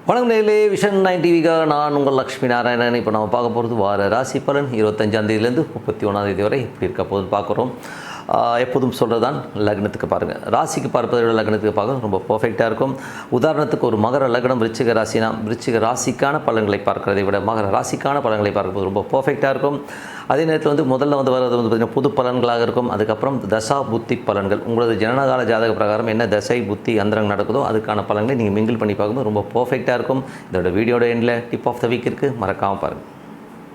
வணக்கம் நேயர்களே, விஷன் 9 டிவிக்காக நான் உங்கள் லக்ஷ்மி நாராயணன். இப்போ நம்ம பார்க்க போகிறது வார ராசி பலன் 25ஆம் தேதியிலேருந்து 31ஆம் தேதி வரை இப்படி இருக்க போது பார்க்குறோம். எப்போதும் சொல்கிறது தான், லக்னத்துக்கு பாருங்கள். ராசிக்கு பார்ப்பதை விட லக்னத்துக்கு பார்க்க ரொம்ப பர்ஃபெக்டாக இருக்கும். உதாரணத்துக்கு ஒரு மகர லக்னம் விருச்சிக ராசினா விருச்சிக ராசிக்கான பலன்களை பார்க்குறதை விட மகர ராசிக்கான பலன்களை பார்க்கும்போது ரொம்ப பர்ஃபெக்டாக இருக்கும். அதே நேரத்தில் முதல்ல வர்றது பார்த்திங்கன்னா புது பலன்களாக இருக்கும். அதுக்கப்புறம் தசா புத்தி பலன்கள், உங்களது ஜனனகால ஜாதக பிரகாரம் என்ன தசை புத்தி அந்தரங்க நடக்குதோ அதுக்கான பலன்களை நீங்கள் மிங்கிள் பண்ணி பார்க்கும்போது ரொம்ப பர்ஃபெக்டாக இருக்கும். இதோட வீடியோட எண்டில் டிப் ஆஃப் த வீக் இருக்குது, மறக்காமல் பாருங்கள்.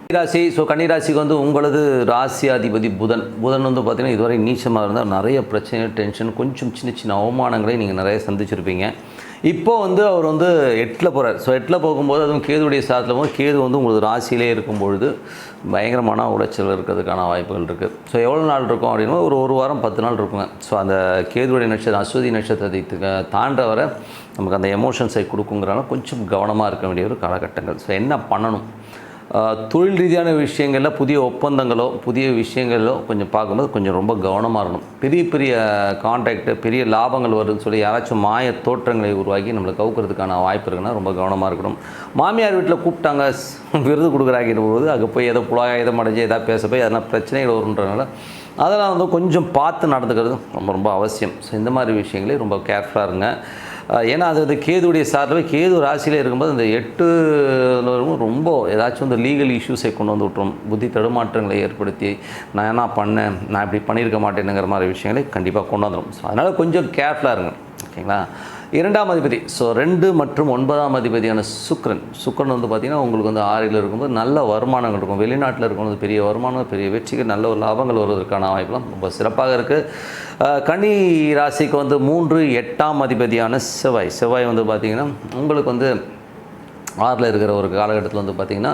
கன்னிராசி. கன்னிராசிக்கு உங்களது ராசியாதிபதி புதன் பார்த்திங்கன்னா இதுவரை நீச்சமாக இருந்தால் நிறைய பிரச்சனை, டென்ஷன், கொஞ்சம் சின்ன சின்ன அவமானங்களை நீங்கள் நிறைய சந்திச்சிருப்பீங்க. இப்போது அவர் 8ல் போகிறார். 8ல் போகும்போது அதுவும் கேதுடைய சாதத்தில் போது கேது உங்களது ராசியிலே இருக்கும்பொழுது பயங்கரமான உளைச்சல் இருக்கிறதுக்கான வாய்ப்புகள் இருக்குது. எவ்வளோ நாள் இருக்கும் அப்படின்னா ஒரு வாரம் 10 நாள் இருக்குங்க. அந்த கேதுடைய நட்சத்திரம் அஸ்வதி நட்சத்திரத்தை தாண்ட வர நமக்கு அந்த எமோஷன்ஸை கொடுக்குங்கிறனால கொஞ்சம் கவனமாக இருக்க வேண்டிய ஒரு காலகட்டங்கள். என்ன பண்ணணும்? தொழில் ரீதியான விஷயங்களில் புதிய ஒப்பந்தங்களோ புதிய விஷயங்களோ கொஞ்சம் பார்க்கும்போது கொஞ்சம் ரொம்ப கவனமாக இருக்கணும். பெரிய பெரிய கான்ட்ராக்டு, பெரிய லாபங்கள் வருதுன்னு சொல்லி யாராச்சும் மாய தோற்றங்களை உருவாக்கி நம்மளை கவுக்கிறதுக்கான வாய்ப்பு இருக்குன்னா ரொம்ப கவனமாக இருக்கணும். மாமியார் வீட்டில் கூப்பிட்டாங்க, விருது கொடுக்குறாங்கிற போது அங்கே போய் ஏதோ புலாக ஏதோ மடைஞ்சி ஏதாவது பேச போய் அதெல்லாம் பிரச்சனைகள் வருன்றதுனால அதெல்லாம் கொஞ்சம் பார்த்து நடந்துக்கிறது ரொம்ப ரொம்ப அவசியம். இந்த மாதிரி விஷயங்களே ரொம்ப கேர்ஃபுல்லாக இருங்க. ஏன்னா அது கேதுடைய சார்பில் கேது ராசியில் இருக்கும்போது அந்த 8 ரொம்ப ஏதாச்சும் லீகல் இஷ்யூஸை கொண்டு விட்டுரும். புத்தி தடுமாற்றங்களை ஏற்படுத்தி நான் என்ன பண்ணேன், நான் இப்படி பண்ணியிருக்க மாட்டேனுங்கிற மாதிரி விஷயங்களை கண்டிப்பாக கொண்டு வந்துடும். அதனால் கொஞ்சம் கேர்ஃபுல்லாக இருங்க, ஓகேங்களா? 2ஆம் அதிபதி 2 மற்றும் 9ஆம் அதிபதியான சுக்கிரன் பார்த்திங்கன்னா உங்களுக்கு 6ல் இருக்கும்போது நல்ல வருமானங்கள் இருக்கும். வெளிநாட்டில் இருக்கும்போது பெரிய வருமானம், பெரிய வெற்றிகள், நல்ல ஒரு லாபங்கள் வருவதற்கான வாய்ப்புலாம் ரொம்ப சிறப்பாக இருக்குது. கன்னி ராசிக்கு 3, 8ஆம் அதிபதியான செவ்வாய் பார்த்திங்கன்னா உங்களுக்கு 6ல் இருக்கிற ஒரு காலகட்டத்தில் பார்த்திங்கன்னா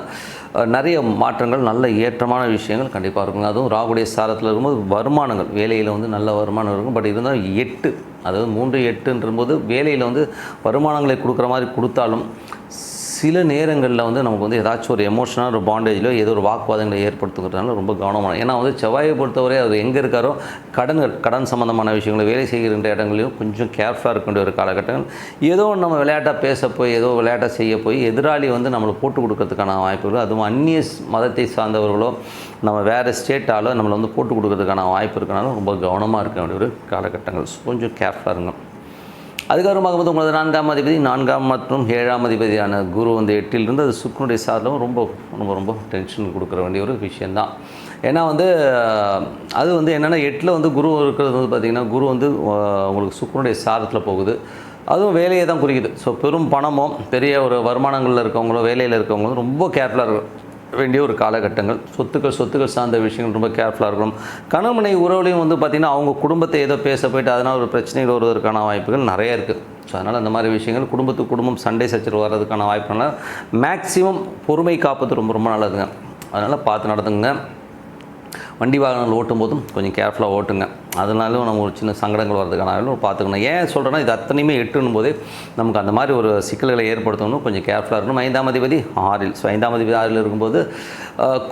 நிறைய மாற்றங்கள், நல்ல ஏற்றமான விஷயங்கள் கண்டிப்பாக இருக்குங்க. அதுவும் ராகுடைய சாரத்தில் இருக்கும்போது வருமானங்கள், வேலையில் நல்ல வருமானம் இருக்கும். பட் இருந்தால் 8, அதாவது 3, 8ன்றபோது வேலையில் வருமானங்களை கொடுக்குற மாதிரி கொடுத்தாலும் சில நேரங்களில் நமக்கு ஏதாச்சும் ஒரு எமோஷனல் ஒரு பாண்டேஜிலோ ஏதோ ஒரு வாக்குவாதங்களை ஏற்படுத்துகிறதுனால ரொம்ப கவனமான. ஏன்னா செவ்வாயை பொறுத்தவரை அது எங்கே இருக்காரோ கடன் சம்மந்தமான விஷயங்களை வேலை செய்கின்ற இடங்களையும் கொஞ்சம் கேர்ஃபுல்லாக இருக்க வேண்டிய ஒரு காலகட்டங்கள். ஏதோ நம்ம விளையாட்டாக பேச போய் ஏதோ விளையாட்டாக செய்ய போய் எதிராளி நம்மளை போட்டு கொடுக்கறதுக்கான வாய்ப்புகள், அதுவும் அந்நிய மதத்தை சார்ந்தவர்களோ நம்ம வேறு ஸ்டேட்டாலோ நம்மளை போட்டு கொடுக்கறதுக்கான வாய்ப்பு இருக்கனால ரொம்ப கவனமாக இருக்க வேண்டிய ஒரு காலகட்டங்கள். கொஞ்சம் கேர்ஃபுல்லாக இருங்க. அதுக்கப்புறமாக உங்களது 4ஆம் அதிபதி 4ஆம் மற்றும் 7ஆம் அதிபதியான குரு 8லிருந்து அது சுக்கிரனுடைய சாதனம் ரொம்ப ரொம்ப ரொம்ப டென்ஷன் கொடுக்குற வேண்டிய ஒரு விஷயந்தான். ஏன்னா அது என்னென்னா 8ல் குரு இருக்கிறது பார்த்திங்கன்னா குரு உங்களுக்கு சுக்கிரனுடைய சாதத்தில் போகுது. அதுவும் வேலையை தான் குறிக்குது. பெரும் பணமோ பெரிய ஒரு வருமானங்களில் இருக்கவங்களோ வேலையில் இருக்கவங்களும் ரொம்ப கேர்ஃபுல்லாக இருக்கும் வேண்டிய ஒரு காலகட்டங்கள். சொத்துக்கள் சார்ந்த விஷயங்கள் ரொம்ப கேர்ஃபுல்லாக இருக்கணும். கணவனை உறவுலையும் பார்த்திங்கன்னா அவங்க குடும்பத்தை ஏதோ பேச போயிட்டு அதனால் ஒரு பிரச்சனைகள் வருவதற்கான வாய்ப்புகள் நிறைய இருக்குது. அதனால் அந்த மாதிரி விஷயங்கள் குடும்பம் சண்டை சச்சரவு வர்றதுக்கான வாய்ப்புனால மேக்ஸிமம் பொறுமை காப்பது ரொம்ப ரொம்ப நல்லதுங்க. அதனால் பார்த்து நடந்துங்க. வண்டி வாகனங்கள் ஓட்டும் போதும் கொஞ்சம் கேர்ஃபுல்லாக ஓட்டுங்க. அதனாலும் நம்ம ஒரு சின்ன சங்கடங்கள் வர்றதுக்கான பார்த்துக்கணும். ஏன் சொல்கிறேன்னா இது அத்தனையுமே 8ன்னும் போதே நமக்கு அந்த மாதிரி ஒரு சிக்கல்களை ஏற்படுத்தணும். கொஞ்சம் கேர்ஃபுல்லாக இருக்கணும். 5ஆம் அதிபதி 6ல் 5ஆம் அதிபதி 6ல் இருக்கும்போது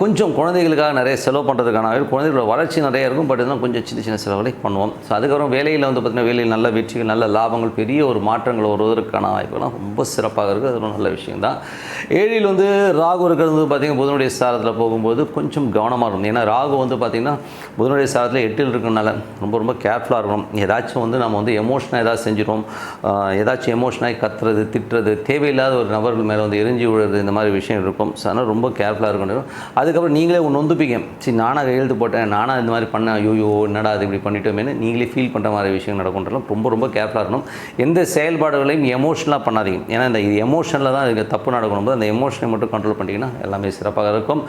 கொஞ்சம் குழந்தைகளுக்காக நிறைய செலவு பண்ணுறதுக்கான குழந்தைகளோட வளர்ச்சி நிறைய இருக்கும். பட் இதெல்லாம் கொஞ்சம் சின்ன சின்ன செலவுகளை பண்ணுவோம். அதுக்கப்புறம் வேலையில் பார்த்திங்கன்னா வேலையில் நல்ல வெற்றிகள், நல்ல லாபங்கள், பெரிய ஒரு மாற்றங்கள் வருவதற்கான வாய்ப்புகள்லாம் ரொம்ப சிறப்பாக இருக்குது. அது நல்ல விஷயம்தான். 7ல் ராகு இருக்கிறது பார்த்திங்கன்னா புதனுடைய சாரத்தில் போகும்போது கொஞ்சம் கவனமாக இருக்கும். ஏன்னா ராகு பார்த்திங்கன்னா புதனுடைய சாரத்தில் 8ல் இருக்கிறனால ரொம்ப ரொம்ப கேர்ஃபுல்லாக இருக்கணும். ஏதாச்சும் நம்ம எமோஷனாக ஏதாவது செஞ்சிடும், ஏதாச்சும் எமோஷனாக கத்துறது, திட்டுறது, தேவையில்லாத ஒரு நபர்கள் மேலே எரிஞ்சு விழுறது, இந்த மாதிரி விஷயம் இருக்கும். அதனால் ரொம்ப கேர்ஃபுல்லாக இருக்கணும். அதுக்கப்புறம் நீங்களே நொந்துப்பீங்க, சரி நானாக எழுத்து போட்டேன், நானாக இந்த மாதிரி பண்ணேன், ஐயோ என்னடா அது இப்படி பண்ணிட்டோமேனு நீங்களே ஃபீல் பண்ணுற மாதிரி விஷயம் நடக்கும்ன்றலாம் ரொம்ப ரொம்ப கேர்ஃபுல்லாக இருக்கணும். எந்த செயல்பாடுகளையும் எமோஷனலாக பண்ணாதீங்க. ஏன்னா இந்த எமோஷனில் தான் இதுக்கு தப்பு நடக்கணும். அந்த எமோஷனை மட்டும் கண்ட்ரோல் பண்ணிட்டீங்கன்னா எல்லாமே சிறப்பாக இருக்கும்.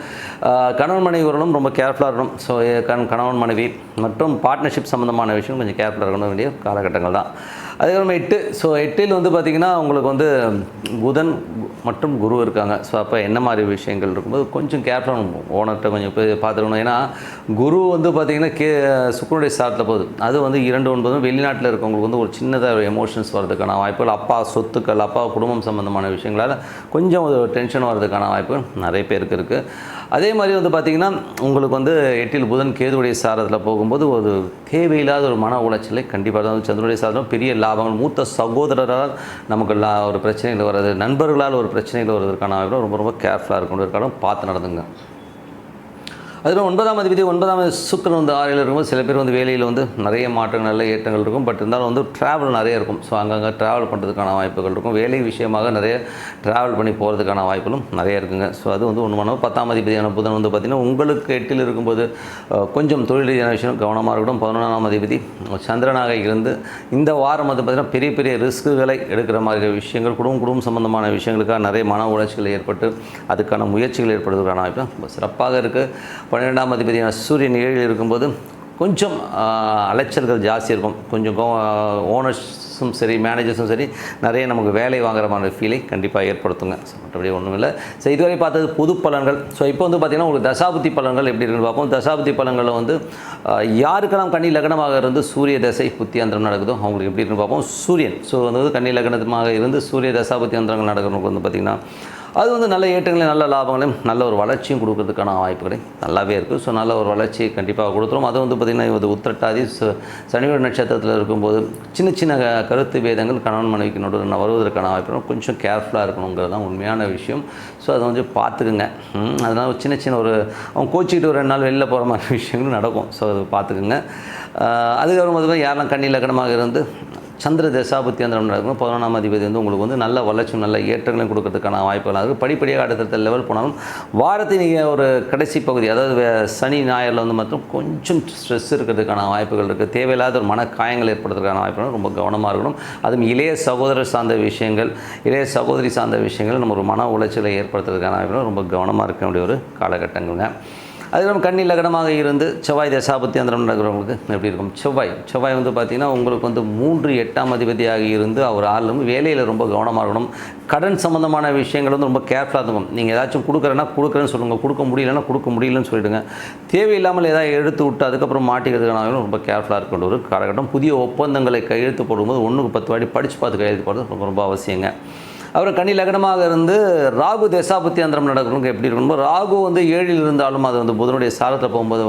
கணவன் மனைவிகளும் ரொம்ப கேர்ஃபுல்லாக இருக்கணும். கணவன் மனைவி மற்றும் பார்ட்னர்ஷிப் சம்மந்தமான விஷயம் கொஞ்சம் கேர்ஃபுல்லாக இருக்கணும் வேண்டிய காலகட்டங்கள் தான். அதுக்கப்புறம் 8ல் பார்த்திங்கன்னா உங்களுக்கு புதன் மற்றும் குரு இருக்காங்க. அப்போ என்ன மாதிரி விஷயங்கள் இருக்கும்போது கொஞ்சம் கேர்ஃபுல்லாக ஓனர்கிட்ட கொஞ்சம் போய் பார்த்துக்கணும். ஏன்னா குரு பார்த்திங்கன்னா சுக்கிரனுடைய சாரத்தில் போகுது. அது 2, 9 வெளிநாட்டில் இருக்கவங்களுக்கு ஒரு சின்னதாக எமோஷன்ஸ் வரதுக்கான வாய்ப்புகள், அப்பா சொத்துக்கள், அப்பா குடும்பம் சம்மந்தமான விஷயங்களால் கொஞ்சம் ஒரு டென்ஷன் வரதுக்கான வாய்ப்புகள் நிறைய பேருக்கு இருக்குது. அதே மாதிரி வந்து பார்த்திங்கன்னா உங்களுக்கு வந்து 8ல் புதன் கேதுவுடைய சாரத்தில் போகும்போது ஒரு தேவையில்லாத ஒரு மன உளைச்சலை கண்டிப்பாக தான் சந்திரனுடைய சாரம் பெரிய லாபங்கள் மூத்த சகோதரரால் நமக்கு ஒரு பிரச்சனைகள் வர்றது, நண்பர்களால் ஒரு பிரச்சனைகள் வருவதற்கான வாய்ப்பு ரொம்ப ரொம்ப கேர்ஃபுல்லாக இருக்கணுன்றதுக்காக பார்த்து நடந்துங்க. அதில் 9ஆம் அதிபதி 9ஆம் சுக்கிரன் வந்து 6ல் இருக்கும்போது சில பேர் வந்து வேலையில் வந்து நிறைய மாற்றங்கள் நல்ல ஏற்றங்கள் இருக்கும். பட் இருந்தாலும் வந்து ட்ராவல் நிறைய இருக்கும். ஸோ அங்கங்கே ட்ராவல் பண்ணுறதுக்கான வாய்ப்புகள் இருக்கும். வேலை விஷயமாக நிறைய ட்ராவல் பண்ணி போகிறதுக்கான வாய்ப்புகளும் நிறைய இருக்குங்க. ஸோ அது வந்து ஒன்று பண்ணணும். 10ஆம் அதிபதியான புதன் வந்து பார்த்திங்கன்னா உங்களுக்கு 8ல் இருக்கும்போது கொஞ்சம் தொழில் ரீதியான விஷயம் கவனமாக இருக்கட்டும். 11ஆம் அதிபதி சந்திரனாக இருந்து இந்த வாரம் வந்து பார்த்திங்கன்னா பெரிய பெரிய ரிஸ்க்குகளை எடுக்கிற மாதிரி விஷயங்கள் குடும்பம் சம்பந்தமான விஷயங்களுக்காக நிறைய மன உளைச்சல்கள் ஏற்பட்டு அதுக்கான முயற்சிகள் ஏற்படுவதற்கான வாய்ப்பு ரொம்ப சிறப்பாக இருக்குது. 12ஆம் அதிபதியான சூரியன் 7ல் இருக்கும்போது கொஞ்சம் அலைச்சல்கள் ஜாஸ்தி இருக்கும். கொஞ்சம் ஓனர்ஸும் சரி மேனேஜர்ஸும் சரி நிறைய நமக்கு வேலை வாங்குற மாதிரி ஃபீலை கண்டிப்பாக ஏற்படுத்துங்க. ஸோ மற்றபடி ஒன்றும் இல்லை. ஸோ இதுவரை பார்த்தது பொது பலன்கள். ஸோ இப்போ வந்து பார்த்திங்கன்னா உங்களுக்கு தசாபுத்தி பலன்கள் எப்படி இருக்குன்னு பார்ப்போம். தசாபுத்தி பலன்களில் வந்து யாருக்கெல்லாம் கன்னி லக்னமாக இருந்து சூரிய தசை புத்தி அந்தரம் நடக்குதோ அவங்களுக்கு எப்படி இருக்குன்னு பார்ப்போம். சூரியன் ஸோ வந்து கன்னி லக்னமாக இருந்து சூரிய தசாபுத்தி அந்தரங்கள் நடக்கிறவங்களுக்கு வந்து பார்த்திங்கன்னா அது வந்து நல்ல ஏற்றங்களையும் நல்ல லாபங்களையும் நல்ல ஒரு வளர்ச்சியும் கொடுக்கறதுக்கான வாய்ப்புகளை நல்லாவே இருக்குது. ஸோ நல்ல ஒரு வளர்ச்சியை கண்டிப்பாக கொடுத்துரும். அது வந்து பார்த்திங்கன்னா இது உத்திரட்டாதி சனியோட நட்சத்திரத்தில் இருக்கும்போது சின்ன சின்ன கருத்து வேதங்கள் கணவன் மனைவிக்கு நடுவில் வருவதற்கான வாய்ப்புகள் கொஞ்சம் கேர்ஃபுல்லாக இருக்கணுங்கிறது தான் உண்மையான விஷயம். ஸோ அதை வந்து பார்த்துக்குங்க. அதனால் சின்ன சின்ன ஒரு அவங்க கோச்சிக்கிட்டு ஒரு 2 நாள் வெளில போகிற மாதிரி விஷயங்களும் நடக்கும். ஸோ அதை பார்த்துக்குங்க. அதுக்கப்புறம் பார்த்திங்கன்னா யாரெல்லாம் கன்னி லக்னமாக இருந்து சந்திர தசாபுத்தி அந்தரம் நடக்கணும். 11ஆம் அதிபதி வந்து உங்களுக்கு வந்து நல்ல வளர்ச்சியும் நல்ல ஏற்றங்களையும் கொடுக்கறதுக்கான வாய்ப்புகள் இருக்குது. படிப்படியாக அடுத்தடுத்த லெவல் போனாலும் வாரத்தை நீங்கள் ஒரு கடைசி பகுதி அதாவது சனி ஞாயிறில் வந்து மட்டும் கொஞ்சம் ஸ்ட்ரெஸ் இருக்கிறதுக்கான வாய்ப்புகள் இருக்குது. தேவையில்லாத ஒரு மன காயங்கள் ஏற்படுறதுக்கான வாய்ப்புகள் ரொம்ப கவனமாக இருக்கணும். அதுவும் இளைய சகோதரர் சார்ந்த விஷயங்கள் இளைய சகோதரி சார்ந்த விஷயங்கள் நம்ம ஒரு மன உளைச்சலை ஏற்படுத்துறதுக்கான வாய்ப்புகள் ரொம்ப கவனமாக இருக்க வேண்டிய ஒரு காலகட்டங்கள்ங்க. அது நம்ம கன்னி லக்னமாக இருந்து செவ்வாய் தசாபுத்தி அந்தரம் நடக்கிறவங்களுக்கு எப்படி இருக்கும்? செவ்வாய் வந்து பார்த்திங்கன்னா உங்களுக்கு வந்து 3 8ஆம் அதிபதியாக இருந்து அவர் ஆளும் வேலையில் ரொம்ப கவனமாக இருக்கணும். கடன் சம்மந்தமான விஷயங்கள் வந்து ரொம்ப கேர்ஃபுல்லாக இருக்கும். நீங்கள் ஏதாச்சும் கொடுக்குறேன்னு சொல்லுங்கள். கொடுக்க முடியலன்னு சொல்லிவிடுங்க. தேவையில்லாமல் ஏதாவது எடுத்து விட்டு அதுக்கப்புறம் மாட்டிக்கிறதுக்கான ரொம்ப கேர்ஃபுல்லாக இருக்கின்ற ஒரு காலகட்டம். புதிய ஒப்பந்தங்களை கையெழுத்து போடும்போது 1க்கு 10 வாட்டி படித்து பார்த்து கையெழுத்து போடுறது ரொம்ப ரொம்ப அவசியங்க. அப்புறம் கன்னி லக்னமாக இருந்து ராகு தசாபுத்தி அந்தரம் நடக்கிறவங்க எப்படி இருக்கணும்? ராகு வந்து 7ல் இருந்தாலும் அது வந்து புதனுடைய சாரத்தில் போகும்போது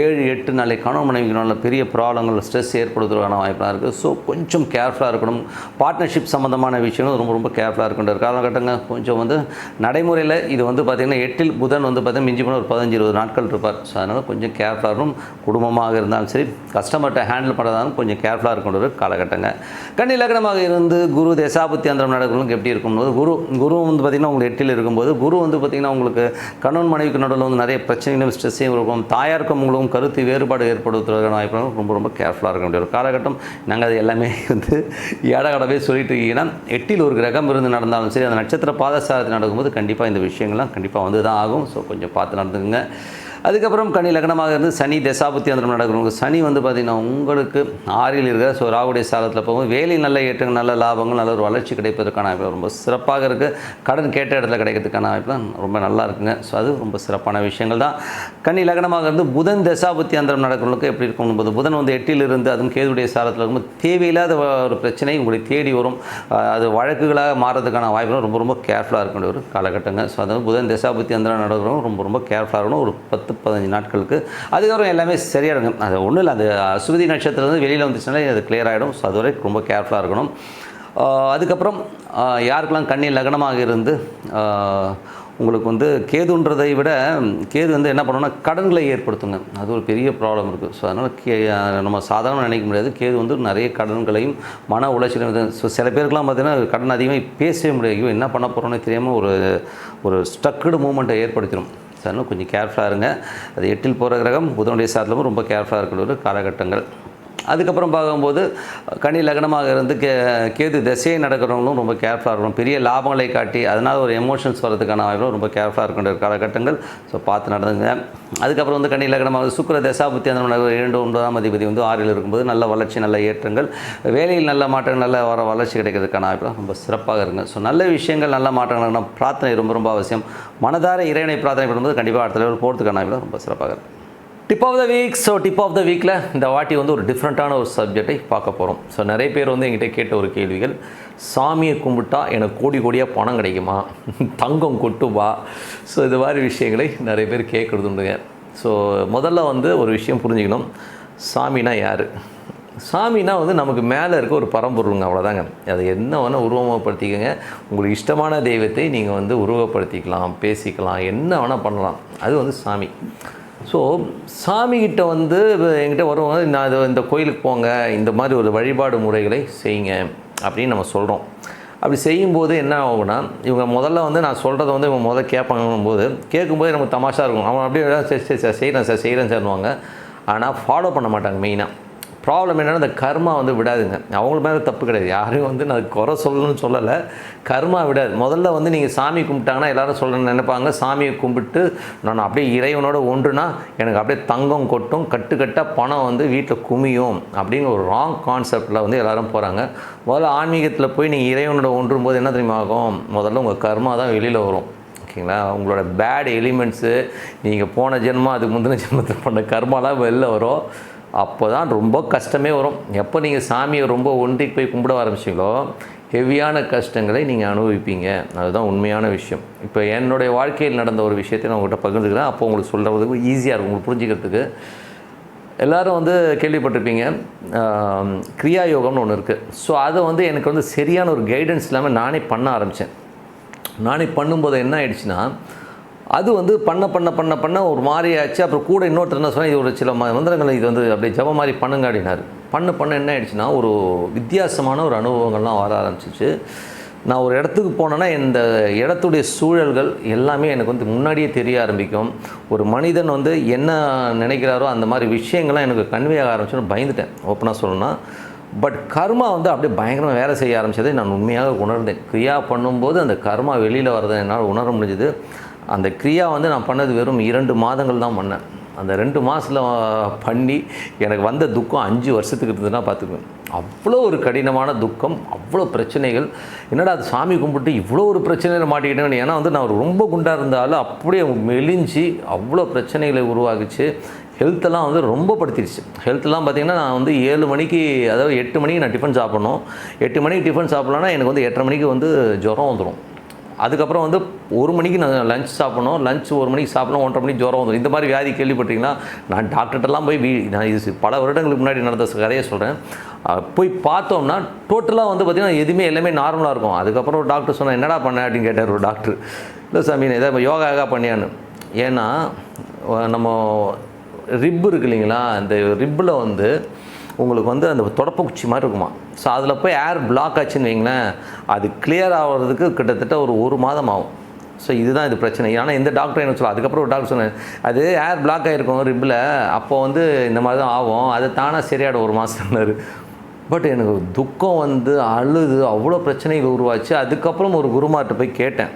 7 8 நாளை கணவன் மனைவிக்கு நல்ல பெரிய ப்ராப்ளங்கள் ஸ்ட்ரெஸ் ஏற்படுத்துவதற்கான வாய்ப்பாக இருக்குது. ஸோ கொஞ்சம் கேர்ஃபுல்லாக இருக்கணும். பார்ட்னர்ஷிப் சம்மந்தமான விஷயங்கள் ரொம்ப ரொம்ப கேர்ஃபுல்லாக இருக்கின்ற காலகட்டங்க. கொஞ்சம் வந்து நடைமுறையில் இது வந்து பார்த்திங்கன்னா 8ல் புதன் வந்து பார்த்திங்கன்னா மிஞ்சி போன ஒரு 15-20 நாட்கள் இருப்பார். ஸோ அதனால் கொஞ்சம் கேர்ஃபுல்லாக இருக்கணும். குடும்பமாக இருந்தாலும் சரி கஸ்டமர்கிட்ட ஹேண்டில் பண்ணுறதாலும் கொஞ்சம் கேர்ஃபுல்லாக இருக்கின்ற ஒரு காலகட்டங்க. கன்னி லக்னமாக இருந்து குரு தசாபுத்தி அந்தரம் நடக்கிறவங்களுக்கு எப்படி இருக்கும்? குரு வந்து பார்த்திங்கன்னா உங்களுக்கு 8ல் இருக்கும்போது குரு வந்து பார்த்திங்கன்னா உங்களுக்கு கணவன் மனைவிக்கு நடுவில் வந்து நிறைய பிரச்சனைகளும் ஸ்ட்ரெஸ்ஸையும் இருக்கும். தாயாருக்கும் உங்களுக்கும் கருத்து வேறுபாடு ஏற்படுத்துவதற்கான வாய்ப்பு ரொம்ப ரொம்ப கேர்ஃபுல்லாக இருக்க வேண்டிய ஒரு காலகட்டம். நாங்கள் அது எல்லாமே வந்து ஏடகடவே சொல்லிட்டு இருக்கீங்கன்னா 8ல் ஒரு கிரகம் இருந்து நடந்தாலும் சரி அந்த நட்சத்திர பாதசாரத்தில் நடக்கும்போது கண்டிப்பாக இந்த விஷயங்கள்லாம் கண்டிப்பாக வந்து தான் ஆகும். ஸோ கொஞ்சம் பார்த்து நடந்துக்குங்க. அதுக்கப்புறம் கன்னி லக்னமாக இருந்து சனி தசாபுத்தி அந்தரம் நடக்கிறவங்க சனி வந்து பார்த்திங்கன்னா உங்களுக்கு 6ல் இருக்கிற ஸோ ராகுடைய சாரத்தில் போகும்போது வேலை நல்ல ஏற்றங்கள் நல்ல லாபங்கள் நல்ல ஒரு வளர்ச்சி கிடைப்பதற்கான வாய்ப்பு ரொம்ப சிறப்பாக இருக்குது. கடன் கேட்ட இடத்துல கிடைக்கிறதுக்கான வாய்ப்பு ரொம்ப நல்லா இருக்குங்க. ஸோ அது ரொம்ப சிறப்பான விஷயங்கள் தான். கன்னி லக்னமாக இருந்து புதன் தசாபுத்தி அந்தரம் நடக்கிறவங்களுக்கு எப்படி இருக்கும்போது புதன் வந்து 8ல் இருந்து அதுவும் கேதுடைய சாரத்தில் இருக்கும்போது தேவையில்லாத ஒரு பிரச்சனை உங்களை தேடி வரும். அது வழக்குகளாக மாறதுக்கான வாய்ப்பு ரொம்ப ரொம்ப கேர்ஃபுல்லாக இருக்க வேண்டிய ஒரு காலகட்டங்க. ஸோ அதாவது புதன் தசாபுத்தி அந்தரம் நடக்கிறவங்க ரொம்ப ரொம்ப கேர்ஃபுல்லாக இருக்கணும். ஒரு 10-15 நாட்களுக்கு. அதுக்கப்புறம் எல்லாமே சரியாக இருக்கும். அது ஒன்றும் இல்லை. அந்த அஸ்வினி நட்சத்திரம் வெளியில் வந்துச்சுனாலே அது கிளியர் ஆகிடும். ஸோ அதுவரை ரொம்ப கேர்ஃபுல்லாக இருக்கணும். அதுக்கப்புறம் யாருக்கெல்லாம் கன்னி லக்னமாக இருந்து உங்களுக்கு வந்து கேதுன்றதை விட கேது வந்து என்ன பண்ணணும்னா கடன்களை ஏற்படுத்துங்க. அது ஒரு பெரிய ப்ராப்ளம் இருக்குது. ஸோ அதனால் நம்ம சாதாரண நினைக்க முடியாது. கேது வந்து நிறைய கடன்களையும் மன உளைச்சலையும் ஸோ சில பேருக்குலாம் பார்த்திங்கன்னா கடன் அதிகமாக பேசவே முடியாது. என்ன பண்ண போகிறோன்னே தெரியாமல் ஒரு ஸ்டக்குடு மூமெண்ட்டை ஏற்படுத்திடும். அதனால் கொஞ்சம் கேர்ஃபுல்லாக இருங்க. அது 8ல் போகிற கிரகம் புதனுடைய சாரத்திலும் ரொம்ப கேர்ஃபுல்லாக இருக்கிற ஒரு காலகட்டங்கள். அதுக்கப்புறம் பார்க்கும்போது கன்னி லக்னமாக இருந்து கேது திசையை நடக்கிறவங்களும் ரொம்ப கேர்ஃபுல்லாக இருக்கணும். பெரிய லாபங்களை காட்டி அதனால் ஒரு எமோஷன்ஸ் வரதுக்கான வாய்ப்பு ரொம்ப கேர்ஃபுல்லாக இருக்கின்ற காலகட்டங்கள். ஸோ பார்த்து நடந்துங்க. அதுக்கப்புறம் வந்து கன்னி லக்னமாக சுக்கிர தசாபுத்தி அந்த 2 9ஆம் அதிபதி வந்து 6ல் இருக்கும்போது நல்ல வளர்ச்சி நல்ல ஏற்றங்கள் வேலையில் நல்ல மாற்றங்கள் நல்ல வளர்ச்சி கிடைக்கிறதுக்கான வாய்ப்பு ரொம்ப சிறப்பாக இருங்க. ஸோ நல்ல விஷயங்கள் நல்ல மாற்றங்கள் பிரார்த்தனை ரொம்ப ரொம்ப அவசியம். மனதார இறைவனை பிரார்த்தனை பண்ணும்போது கண்டிப்பாக அடுத்த லெவல் போகிறதுக்கான வாய்ப்பு ரொம்ப சிறப்பாக இருக்கும். Dip of the week. So dip of the வீக்கில் இந்த வாட்டி வந்து ஒரு டிஃப்ரெண்ட்டான ஒரு சப்ஜெக்டை பார்க்க போகிறோம். ஸோ நிறைய பேர் வந்து என்கிட்ட கேட்ட ஒரு கேள்விகள், சாமியை கும்பிட்டா எனக்கு கோடி கோடியாக பணம் கிடைக்குமா, தங்கம் கொட்டுமா, ஸோ இது மாதிரி விஷயங்களை நிறைய பேர் கேட்குறது உண்டுங்க. ஸோ முதல்ல வந்து ஒரு விஷயம் புரிஞ்சுக்கணும், சாமினா யார்? சாமினா வந்து நமக்கு மேலே இருக்க ஒரு பரம்பொருளுங்க, அவ்வளோதாங்க. அதை என்ன வேணால் உருவகப்படுத்திக்கங்க. உங்களுக்கு இஷ்டமான தெய்வத்தை நீங்கள் வந்து உருவப்படுத்திக்கலாம், பேசிக்கலாம், என்ன வேணால் பண்ணலாம். அது வந்து சாமி. ஸோ சாமிகிட்ட வந்து என்கிட்ட வருவாங்க, நான் இது இந்த கோயிலுக்கு போங்க, இந்த மாதிரி ஒரு வழிபாடு முறைகளை செய்யுங்க அப்படின்னு நம்ம சொல்கிறோம். அப்படி செய்யும்போது என்ன ஆகும்னா, இவங்க முதல்ல வந்து நான் சொல்கிறத வந்து இவங்க முதல்ல கேட்பாங்கும்போது கேட்கும்போது நமக்கு தமாஷாக இருக்கும். அவன் அப்படியே சரி செய்கிறேன் சார்னுவாங்க. ஆனால் ஃபாலோ பண்ண மாட்டாங்க. மெயினாக ப்ராப்ளம் என்னென்னா, இந்த கர்மா வந்து விடாதுங்க. அவங்கள மேலே தப்பு கிடையாது, யாரையும் வந்து நான் குறை சொல்லணும்னு சொல்லலை. கர்மா விடாது. முதல்ல வந்து நீங்கள் சாமி கும்பிட்டாங்கன்னா எல்லோரும் சொல்லணும்னு நினைப்பாங்க, சாமியை கும்பிட்டு நான் அப்படியே இறைவனோட ஒன்றுனா எனக்கு அப்படியே தங்கம் கொட்டும், கட்டுக்கட்டாக பணம் வந்து வீட்டில் குமியும் அப்படின்னு ஒரு ராங் கான்செப்டில் வந்து எல்லோரும் போகிறாங்க. முதல்ல ஆன்மீகத்தில் போய் நீங்கள் இறைவனோட ஒன்றும் போது என்ன தெரியுமா ஆகும், முதல்ல உங்கள் கர்மா தான் வெளியில் வரும். ஓகேங்களா? உங்களோட பேட் எலிமெண்ட்ஸு, நீங்கள் போன ஜென்மம் அதுக்கு முந்தின ஜென்மத்தில் பண்ண கர்மாலாம் வெளில வரும். அப்போ தான் ரொம்ப கஷ்டமே வரும். எப்போ நீங்கள் சாமியை ரொம்ப ஒன்றிக்கு போய் கும்பிட ஆரம்பிச்சிங்களோ ஹெவியான கஷ்டங்களை நீங்கள் அனுபவிப்பீங்க. அதுதான் உண்மையான விஷயம். இப்போ என்னுடைய வாழ்க்கையில் நடந்த ஒரு விஷயத்தை நான் உங்கள்கிட்ட பகிர்ந்துக்கிறேன். அப்போ உங்களுக்கு சொல்கிறதுக்கு ஈஸியாக இருக்கும், உங்களுக்கு புரிஞ்சுக்கிறதுக்கு. எல்லோரும் வந்து கேள்விப்பட்டிருப்பீங்க, கிரியா யோகம்னு ஒன்று இருக்குது. ஸோ அதை வந்து எனக்கு வந்து சரியான ஒரு கைடன்ஸ் இல்லாமல் நானே பண்ண ஆரம்பித்தேன். நானே பண்ணும்போது என்ன ஆயிடுச்சுன்னா, அது வந்து பண்ண ஒரு மாதிரி ஆச்சு. அப்புறம் கூட இன்னொருத்தர் என்ன சொன்னால், இது ஒரு சில மந்திரங்கள் இது வந்து அப்படியே ஜபம் மாதிரி பண்ணுங்க அப்படின்னாரு. பண்ண என்ன ஆயிடுச்சுன்னா, ஒரு வித்தியாசமான ஒரு அனுபவங்கள்லாம் வர ஆரம்பிச்சிச்சு. நான் ஒரு இடத்துக்கு போனேன்னா இந்த இடத்துடைய சூழல்கள் எல்லாமே எனக்கு வந்து முன்னாடியே தெரிய ஆரம்பிக்கும். ஒரு மனிதன் வந்து என்ன நினைக்கிறாரோ அந்த மாதிரி விஷயங்கள்லாம் எனக்கு கன்வே ஆக ஆரம்பிச்சுன்னு பயந்துட்டேன், ஓப்பனாக சொல்லணும்னா. பட் கர்மா வந்து அப்படியே பயங்கரமாக வேலை செய்ய ஆரம்பித்ததை நான் உண்மையாக உணர்ந்தேன். கிரியா பண்ணும்போது அந்த கர்மா வெளியில் வரதை என்னால் உணர முடிஞ்சுது. அந்த கிரியா வந்து நான் பண்ணது வெறும் 2 மாதங்கள் தான் பண்ணேன். அந்த 2 மாதத்தில் பண்ணி எனக்கு வந்த துக்கம் 5 வருஷத்துக்கு இருந்ததுன்னா பார்த்துக்குவேன். அவ்வளோ ஒரு கடினமான துக்கம், அவ்வளோ பிரச்சனைகள். என்னடா அது சாமி கும்பிட்டு இவ்வளோ ஒரு பிரச்சனையில் மாட்டிக்கிட்டேன்னு. ஏன்னா வந்து நான் ரொம்ப குண்டாக இருந்தாலும் அப்படியே மெலிஞ்சு அவ்வளோ பிரச்சனைகளை உருவாகிச்சு. ஹெல்த்தெல்லாம் வந்து ரொம்ப படுத்திடுச்சு. ஹெல்த்தெல்லாம் பார்த்திங்கன்னா, நான் வந்து 7 மணிக்கு, அதாவது 8 மணிக்கு நான் டிஃபன் சாப்பிட்ணும். 8 மணிக்கு டிஃபன் சாப்பிட்லான்னா எனக்கு வந்து 8:30 மணிக்கு வந்து ஜுரம் வந்துடும். அதுக்கப்புறம் வந்து 1 மணிக்கு நான் லஞ்ச் சாப்பிடணும். லஞ்ச் 1 மணிக்கு சாப்பிடணும், 1:30 மணிக்கு ஜுரம் வந்துடும். இந்த மாதிரி வியாதி கேள்விப்பட்டீங்கன்னா, நான் டாக்டர்கிட்டலாம் போய் நான் இது பல வருடங்களுக்கு முன்னாடி நடந்த கதையை சொல்கிறேன். போய் பார்த்தோம்னா டோட்டலாக வந்து பார்த்திங்கன்னா எதுவுமே எல்லாமே நார்மலாக இருக்கும். அதுக்கப்புறம் ஒரு டாக்டர் சொன்னால், என்னடா பண்ண அப்படின்னு கேட்டார் ஒரு டாக்டர். இல்லை சாமி, நான் எதாவது யோகா பண்ணியான்னு. ஏன்னா நம்ம ரிப்பு இருக்குது இல்லைங்களா, அந்த ரிப்பில் வந்து உங்களுக்கு வந்து அந்த தொடப்பக்குச்சி மாதிரி இருக்குமா. ஸோ அதில் போய் ஏர் பிளாக் ஆச்சுன்னு வைங்களேன், அது கிளியர் ஆகிறதுக்கு கிட்டத்தட்ட ஒரு மாதம் ஆகும். ஸோ இதுதான் இது பிரச்சனை. ஆனால் இந்த டாக்டர் என்ன சொல்ல, அதுக்கப்புறம் ஒரு டாக்டர் சொன்னேன், அது ஏர் பிளாக் ஆகிருக்கும் ரிப்பில், அப்போ வந்து இந்த மாதிரி தான் ஆகும், அது தானாக சரியாயிடும் 1 மாதம்னாரு. பட் எனக்கு துக்கம் வந்து அழுது அவ்வளோ பிரச்சனைகள் உருவாச்சு. அதுக்கப்புறம் ஒரு குருமார்கிட்ட போய் கேட்டேன்,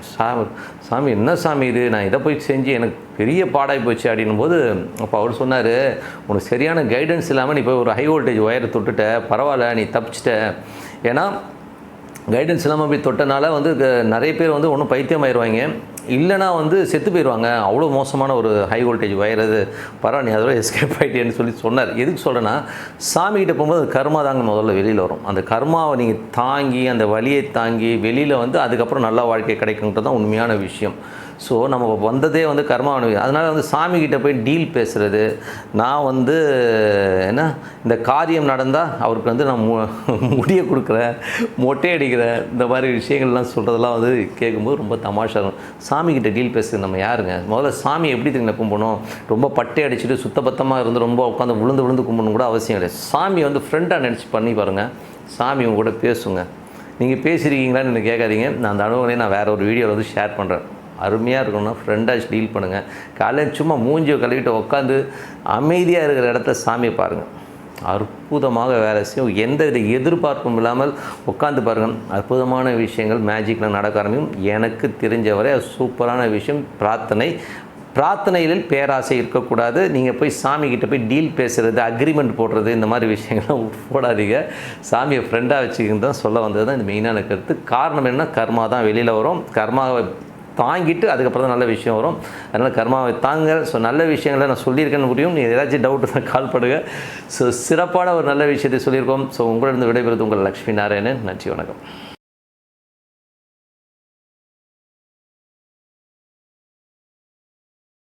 சாமி என்ன சாமி இது, நான் இதை போய் செஞ்சு எனக்கு பெரிய பாடாகி போச்சு அப்படின்னும் போது, அப்போ அவர் சொன்னார், உனக்கு சரியான கைடன்ஸ் இல்லாமல் நீ போய் ஒரு ஹை வோல்டேஜ் ஒயரை தொட்டுட்ட, பரவாயில்ல நீ தப்பிச்சிட்ட. ஏன்னா கைடன்ஸ் இல்லாமல் போய் தொட்டனால வந்து நிறைய பேர் வந்து ஒன்றும் பைத்தியம் ஆயிடுவாங்க, இல்லைனா வந்து செத்து போயிடுவாங்க. அவ்வளோ மோசமான ஒரு ஹை வோல்டேஜ் ஒயர் அது. பரவாயில்ல நீ அதோட எஸ்கேப் ஆகிட்டேன்னு சொல்லி சொன்னார். எதுக்கு சொல்கிறேன்னா, சாமிகிட்ட போகும்போது அது கர்மா தாங்க முதல்ல வெளியில் வரும். அந்த கர்மாவை நீங்கள் தாங்கி, அந்த வலியை தாங்கி வெளியில் வந்து அதுக்கப்புறம் நல்ல வாழ்க்கை கிடைக்குன்றது தான் உண்மையான விஷயம். ஸோ நம்ம வந்ததே வந்து கர்மாவை. அதனால் வந்து சாமிகிட்ட போய் டீல் பேசுகிறது, நான் வந்து என்ன இந்த காரியம் நடந்தால் அவருக்கு வந்து நான் முடிய கொடுக்குறேன், மொட்டை அடிக்கிறேன், இந்த மாதிரி விஷயங்கள்லாம் சொல்கிறதெல்லாம் வந்து கேட்கும்போது ரொம்ப தமாஷா இருக்கும். சாமிகிட்ட டீல் பேசுறது நம்ம யாருங்க? முதல்ல சாமி எப்படி தெரியுங்க கும்பிடணும், ரொம்ப பட்டை அடிச்சுட்டு சுத்தபத்தமாக இருந்து ரொம்ப உட்காந்து விழுந்து கும்பிடணும் கூட அவசியம் கிடையாது. சாமி வந்து ஃப்ரெண்டாக நினச்சி பண்ணி பாருங்கள், சாமி உங்க கூட பேசுங்க. நீங்கள் பேசியிருக்கீங்களான்னு எனக்கு கேட்காதீங்க, நான் அந்த அனுபவத்தை நான் வேறு ஒரு வீடியோவில் வந்து ஷேர் பண்ணுறேன். அருமையாக இருக்கணும்னா ஃப்ரெண்டாக டீல் பண்ணுங்கள். காலையில் சும்மா மூஞ்சியை கழுவிட்டு உட்காந்து அமைதியாக இருக்கிற இடத்துல சாமியை பாருங்கள், அற்புதமாக வேலை செய்யும். எந்த வித எதிர்பார்ப்பும் இல்லாமல் உட்காந்து பாருங்கள், அற்புதமான விஷயங்கள் மேஜிக்கில் நடக்க ஆரம்பிக்கும். எனக்கு தெரிஞ்சவரை சூப்பரான விஷயம் பிரார்த்தனையில் பேராசை இருக்கக்கூடாது. நீங்கள் போய் சாமிக்கிட்ட போய் டீல் பேசுகிறது, அக்ரிமெண்ட் போடுறது, இந்த மாதிரி விஷயங்கள்லாம் போடாதீங்க. சாமியை ஃப்ரெண்டாக வச்சுக்கின்னு தான் சொல்ல வந்தது தான் இந்த மெயினான கருத்து. காரணம் என்ன, கர்மா தான் வெளியில் வரும். கர்மாவை தாங்கிட்டு அதுக்கப்புறம் தான் நல்ல விஷயம் வரும். அதனால் கர்மாவை தாங்க. ஸோ நல்ல விஷயங்களை நான் சொல்லியிருக்கேன்னு புரியும். நீங்கள் ஏதாச்சும் டவுட் தான் கால் பண்ணுங்கள். ஸோ சிறப்பான ஒரு நல்ல விஷயத்தை சொல்லியிருக்கோம். ஸோ உங்களிடம் விடைபெறுவது உங்கள் லக்ஷ்மி நாராயணன். நன்றி, வணக்கம்.